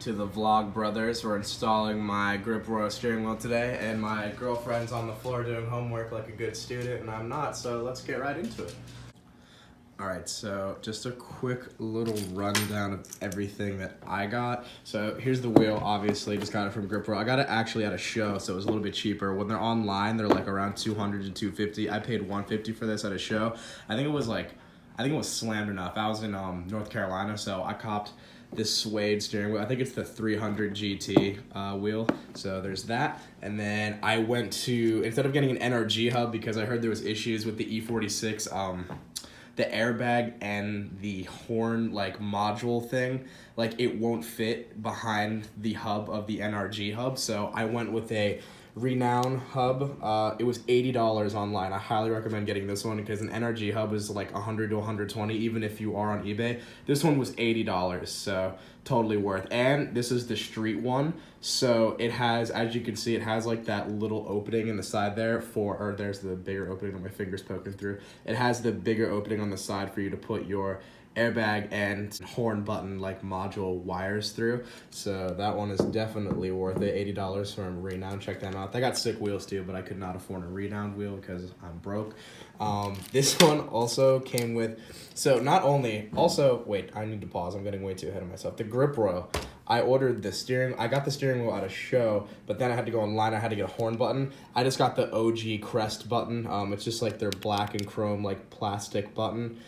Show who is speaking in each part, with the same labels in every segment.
Speaker 1: to the Vlog Brothers. We're installing my Grip Royal steering wheel today, and my girlfriend's on the floor doing homework like a good student, and I'm not, so let's get right into it. Alright, so just a quick little rundown of everything that I got. So here's the wheel, obviously, just got it from Grip Royal. I got it actually at a show, so it was a little bit cheaper. When they're online, they're like around $200 to $250. I paid $150 for this at a show. I think it was slammed enough. I was in North Carolina, so I copped this suede steering wheel. I think it's the 300 GT wheel. So there's that. And then I went to, instead of getting an NRG hub, because I heard there was issues with the E46, the airbag and the horn like module thing, like it won't fit behind the hub of the NRG hub. So I went with a Renown hub. It was $80 online. I highly recommend getting this one because an NRG hub is like $100 to $120 even if you are on eBay. This one was $80, so totally worth. And this is the street one, so it has, as you can see, it has like that little opening in the side there or there's the bigger opening that my finger's poking through. It has the bigger opening on the side for you to put your airbag and horn button like module wires through, so that one is definitely worth it. $80 from Renown. Check them out. They got sick wheels too, but I could not afford a Renown wheel because I'm broke. This one also came with, so not only, also, wait, I need to pause, I'm getting way too ahead of myself. The Grip Royal, I ordered the steering, I got the steering wheel at a show, but then I had to go online, I had to get a horn button. I just got the OG Crest button. It's just like their black and chrome like plastic button.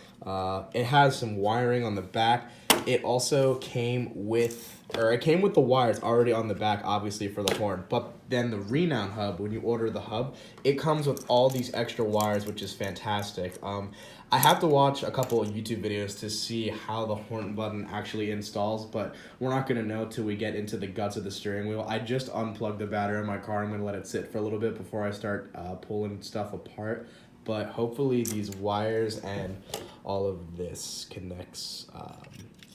Speaker 1: It has some wiring on the back. It also came with, it came with the wires already on the back, obviously, for the horn. But then the Renown hub, when you order the hub, it comes with all these extra wires, which is fantastic. I have to watch a couple of YouTube videos to see how the horn button actually installs, but we're not going to know till we get into the guts of the steering wheel. I just unplugged the battery in my car. I'm going to let it sit for a little bit before I start pulling stuff apart. But hopefully these wires and all of this connects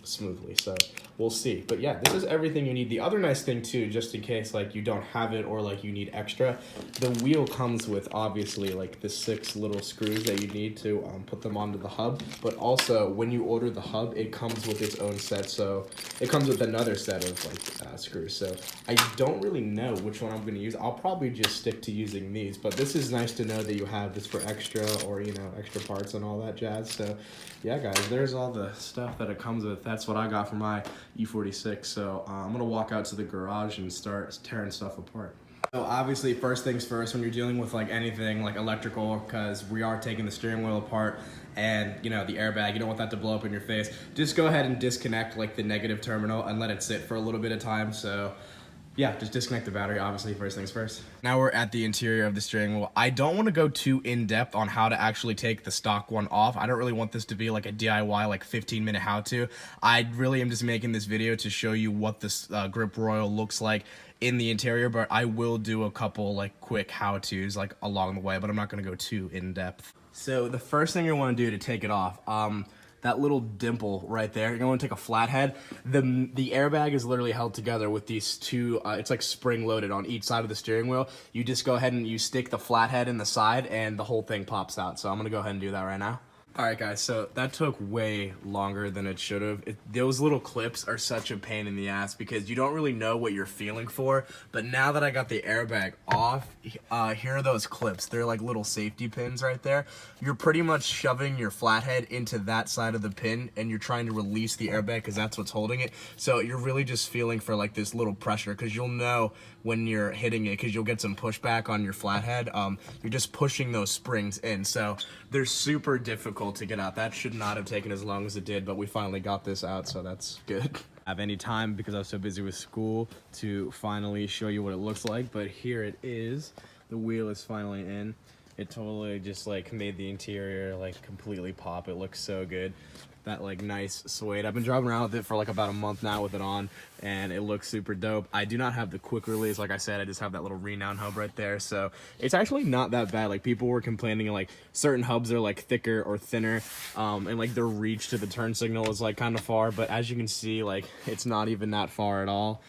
Speaker 1: smoothly, so we'll see. But yeah, this is everything you need. The other nice thing too, just in case like you don't have it or like you need extra, the wheel comes with obviously like the 6 little screws that you need to put them onto the hub. But also when you order the hub, it comes with its own set, so it comes with another set of like screws. So I don't really know which one I'm going to use. I'll probably just stick to using these, but this is nice to know that you have this for extra, or you know, extra parts and all that jazz. So yeah guys, there's all the stuff that it comes with. That's what I got for my E46, so I'm gonna walk out to the garage and start tearing stuff apart. So obviously, first things first, when you're dealing with like anything like electrical, because we are taking the steering wheel apart and you know the airbag, you don't want that to blow up in your face, just go ahead and disconnect like the negative terminal and let it sit for a little bit of time. So yeah, just disconnect the battery, obviously, first things first. Now we're at the interior of the steering wheel. I don't want to go too in-depth on how to actually take the stock one off. I don't really want this to be like a DIY, like 15-minute how-to. I really am just making this video to show you what this Grip Royal looks like in the interior, but I will do a couple like quick how-tos like along the way, but I'm not going to go too in-depth. So the first thing you want to do to take it off, that little dimple right there, you're going to take a flathead. The airbag is literally held together with these two, it's like spring loaded on each side of the steering wheel. You just go ahead and you stick the flathead in the side and the whole thing pops out. So I'm going to go ahead and do that right now. Alright guys, so that took way longer than it should have. Those little clips are such a pain in the ass because you don't really know what you're feeling for. But now that I got the airbag off, here are those clips. They're like little safety pins right there. You're pretty much shoving your flathead into that side of the pin and you're trying to release the airbag because that's what's holding it. So you're really just feeling for like this little pressure because you'll know when you're hitting it because you'll get some pushback on your flathead. You're just pushing those springs in. So they're super difficult to get out. That should not have taken as long as it did, but we finally got this out, so that's good. Have any time because I was so busy with school to finally show you what it looks like, but here it is. The wheel is finally in. It totally just like made the interior like completely pop. It looks so good. That like nice suede. I've been driving around with it for like about a month now with it on, and it looks super dope. I do not have the quick release, like I said. I just have that little Renown hub right there, so it's actually not that bad. Like people were complaining like certain hubs are like thicker or thinner, and like their reach to the turn signal is like kind of far, but as you can see, like it's not even that far at all.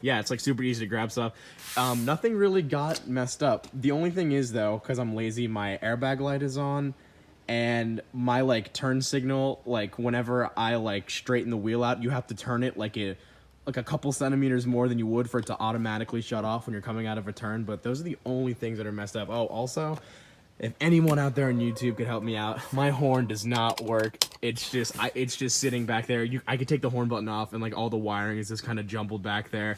Speaker 1: Yeah, it's like super easy to grab stuff. Nothing really got messed up. The only thing is though, because I'm lazy, my airbag light is on, and my like turn signal, like whenever I like straighten the wheel out, you have to turn it like like a couple centimeters more than you would for it to automatically shut off when you're coming out of a turn, but those are the only things that are messed up. Oh, also, if anyone out there on YouTube could help me out, my horn does not work. It's just sitting back there. I could take the horn button off and like all the wiring is just kind of jumbled back there.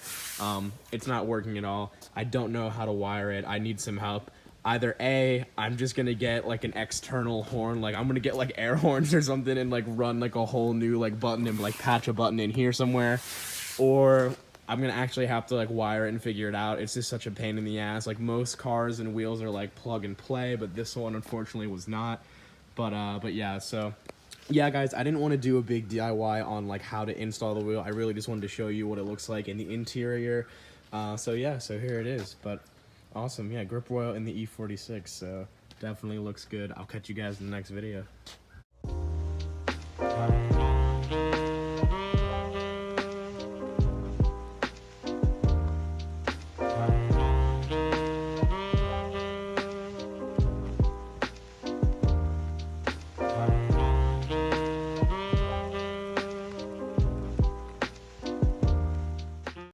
Speaker 1: It's not working at all. I don't know how to wire it. I need some help. Either A, I'm just gonna get like an external horn, like I'm gonna get like air horns or something and like run like a whole new like button and like patch a button in here somewhere, or I'm gonna actually have to like wire it and figure it out. It's just such a pain in the ass. Like most cars and wheels are like plug and play, but this one unfortunately was not. But yeah, so yeah guys, I didn't want to do a big DIY on like how to install the wheel. I really just wanted to show you what it looks like in the interior. So yeah, so here it is. But awesome, yeah, grip oil in the E46, so definitely looks good. I'll catch you guys in the next video.